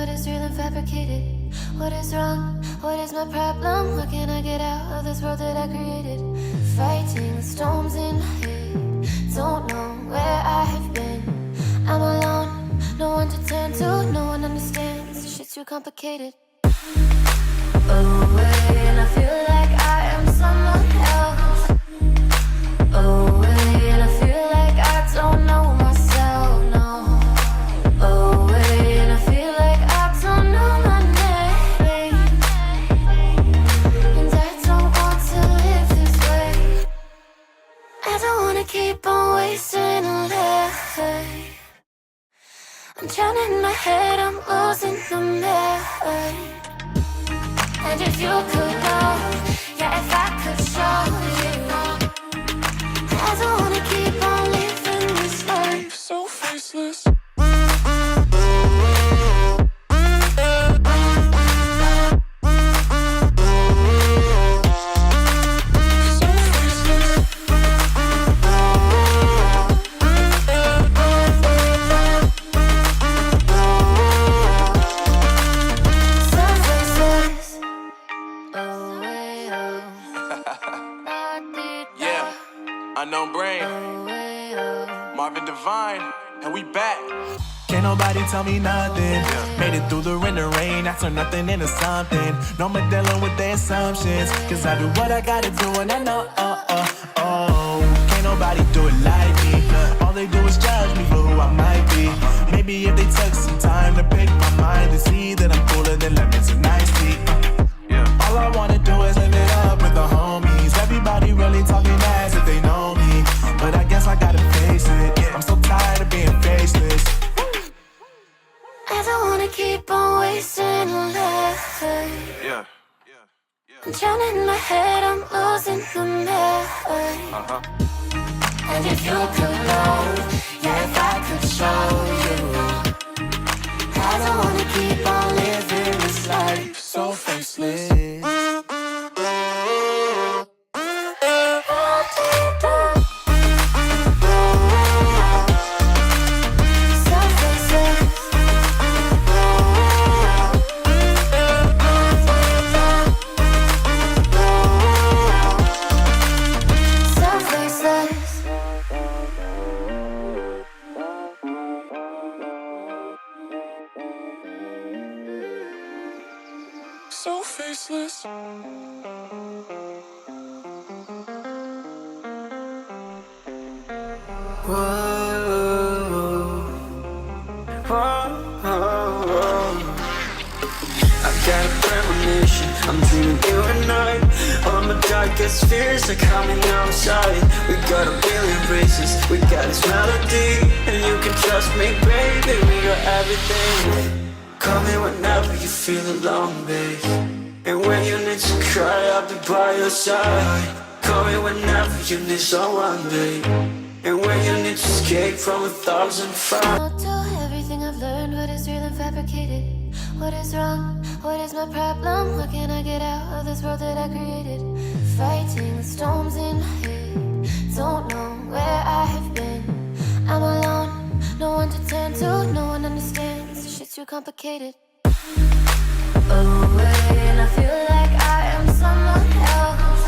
what is real and fabricated? What is wrong? What is my problem? How can I get out of this world that I created? Fighting storms in my head, don't know where I have been. I'm alone, no one to turn to, no one understands. This shit's too complicated. Away, and I feel like I am someone else. Away, and I feel like I don't know myself, no. Away, and I feel like I don't know my name. And I don't want to live this way. I don't wanna keep on wasting a life. I'm drowning in my head, I'm losing the mind. And if you could know, yeah, if I could show you, I don't wanna keep on living this life so faceless. Unknown Brain, Marvin Divine, and we back. Can't nobody tell me nothing. Made it through the rain and rain, I turned nothing into something. No more dealing with their assumptions, cause I do what I gotta do and I know, can't nobody do it like me. All they do is judge me for who I might be. Maybe if they took some time to pick my mind and see that I'm cooler than lemons and iced tea. All I wanna do is live it up with the homies. Everybody really talking ass if they know me, but I guess I gotta face it. I'm so tired of being faceless. I don't wanna keep on wasting a life. I'm drowning in my head, I'm losing the mind. And if you could know, yeah, if I could show you, I don't wanna keep on living this life so faceless. So faceless. I got a premonition, I'm dreaming you and I. All my darkest fears are coming outside. We got a billion races, we got this melody, and you can trust me, baby, we got everything. Call me whenever you feel alone, babe. And when you need to cry, I'll be by your side. Call me whenever you need someone, babe. And when you need to escape from 1,000 fires. I'll do everything I've learned, what is real and fabricated? What is wrong? What is my problem? How can I get out of this world that I created? Fighting storms in my head, don't know where I have been. I'm alone, no one to turn to, no one understands. This shit's too complicated. Away, and I feel like I am someone else.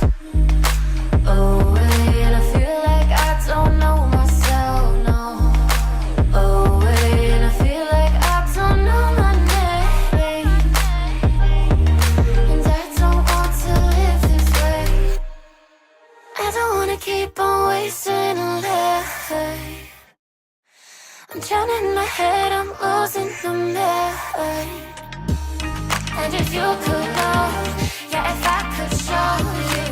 Away, and I feel like I don't know myself, no. Away, and I feel like I don't know my name. And I don't want to live this way. I don't wanna keep on wasting a life. I'm drowning in my head, I'm losing the mind. And if you could know, yeah, if I could show you,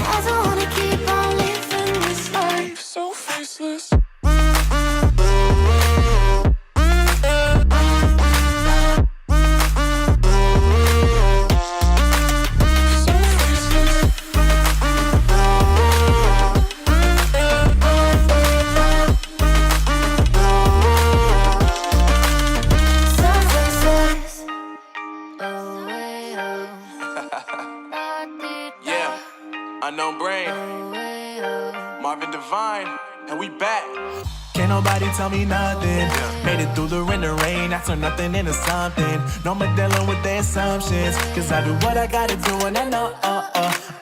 I don't wanna keep on living this life so faceless. Unknown Brain, Marvin Divine, and we back. Can't nobody tell me nothing. Made it through the rain and rain, I turn nothing into something. No more dealing with their assumptions, cause I do what I gotta do and I know,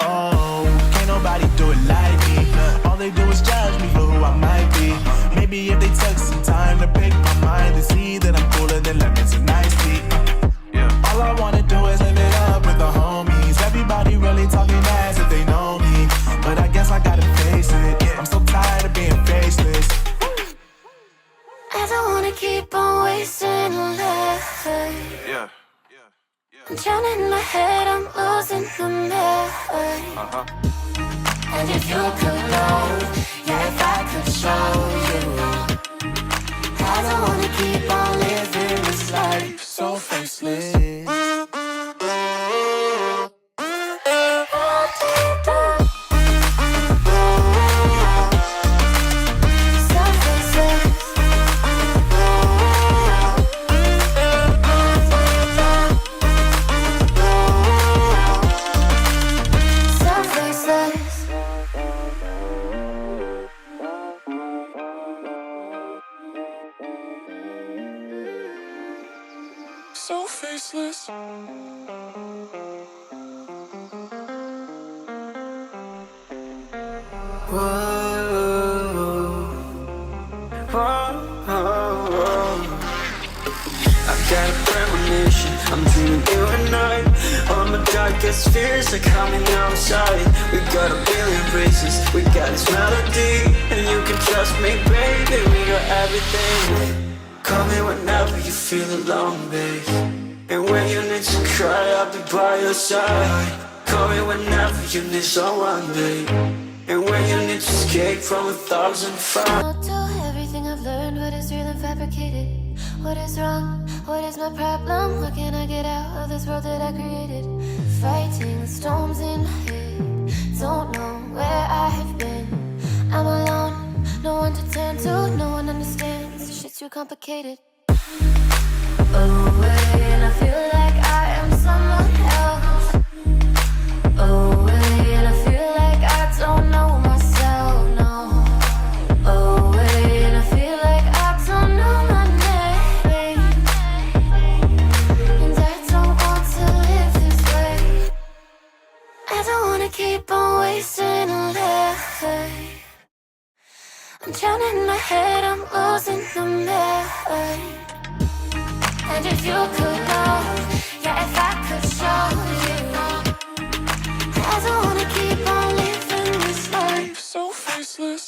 can't nobody do it like me. All they do is judge me for who I might be. Maybe if they took some time to pick my mind and see that I'm cooler than lemons and iced tea. All I wanna do is live it up with the homies. Everybody really talking as if they know me, but I guess I gotta face it. I'm so tired of being faceless. I don't wanna keep on wasting life. I'm drowning in my head, I'm losing the mind. And if you could know, yeah, if I could show you, I don't wanna keep on living this life so faceless. So faceless. I've got a premonition, I'm dreaming you and I. All my darkest fears are coming outside. We got a billion races, we got this melody, and you can trust me, baby, we got everything. Call me whenever you feel alone, babe. And when you need to cry, I'll be by your side. Call me whenever you need someone, babe. And when you need to escape from 1,000 fires. I'll do everything I've learned, what is real and fabricated. What is wrong? What is my problem? How can I get out of this world that I created? Fighting storms in my head, don't know where I have been. I'm alone, no one to turn to, no one understands. This shit's too complicated. Away, and I feel like I am someone else. Away, and I feel like I don't know myself, no. Away, and I feel like I don't know my name. And I don't want to live this way. I don't wanna keep on wasting life. I'm drowning in my head, I'm losing the mind. And if you could know, yeah, if I could show you, I don't wanna keep on living this life so faceless.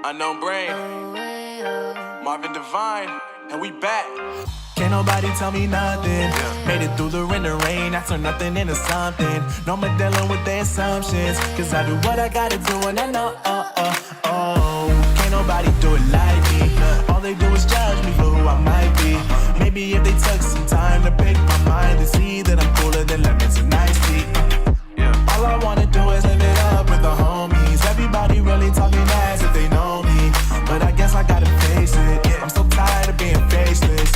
Unknown Brain, Marvin Divine, and we back. Can't nobody tell me nothing. Made it through the rain and rain, I turn nothing into something. No more dealing with their assumptions, cause I do what I gotta do and I know, can't nobody do it like me. All they do is judge me for who I might be. Maybe if they took some time to pick my mind and see that I'm cooler than lemons and iced tea. All I wanna do is live it up with the homies. Everybody really talking as if they know me, but I guess I gotta face it. I'm so tired of being faceless.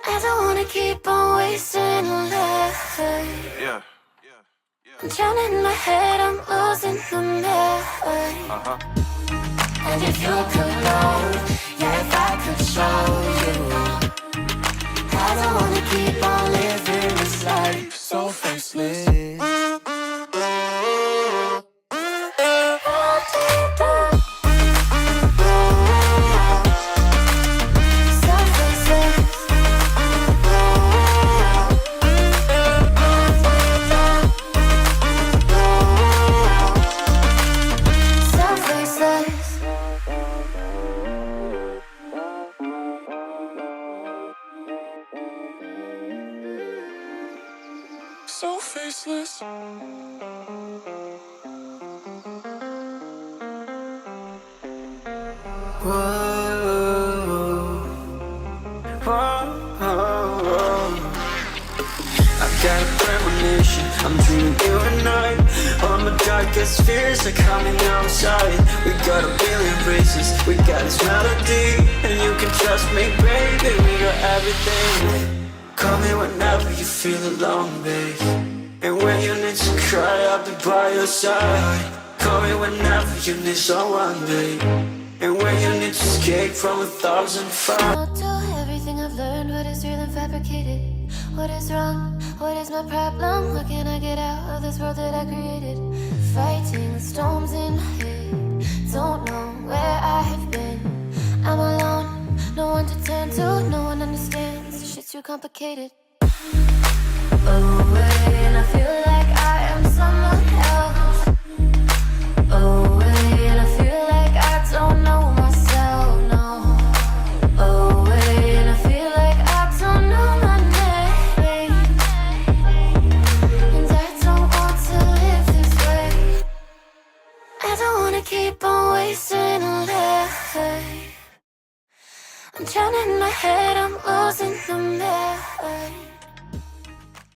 I don't wanna keep on wasting life. I'm drowning in my head, I'm losing the mind. And if you could know, yeah, if I could show you, I don't wanna keep on living this life so faceless. So faceless. Whoa, whoa, whoa. got a premonition, I'm dreaming you and I. All my darkest fears are coming outside. We got a billion races, we got this melody, and you can trust me, baby, we got everything. Call me whenever you feel alone, babe, and when you need to cry, I'll be by your side. Call me whenever you need someone, babe, and when you need to escape from 1,000 fires. I'll do everything I've learned, what is real and fabricated. What is wrong? What is my problem? How can I get out of this world that I created? Fighting storms in my head, don't know where I have been. I'm alone, no one to turn to, no one understands. Shit's too complicated. Away, and I feel like I am someone else. Away, and I feel like I don't know myself, no. Away, and I feel like I don't know my name, and I don't want to live this way. I don't wanna keep on wasting a life. I'm drowning in my head, I'm losing the map.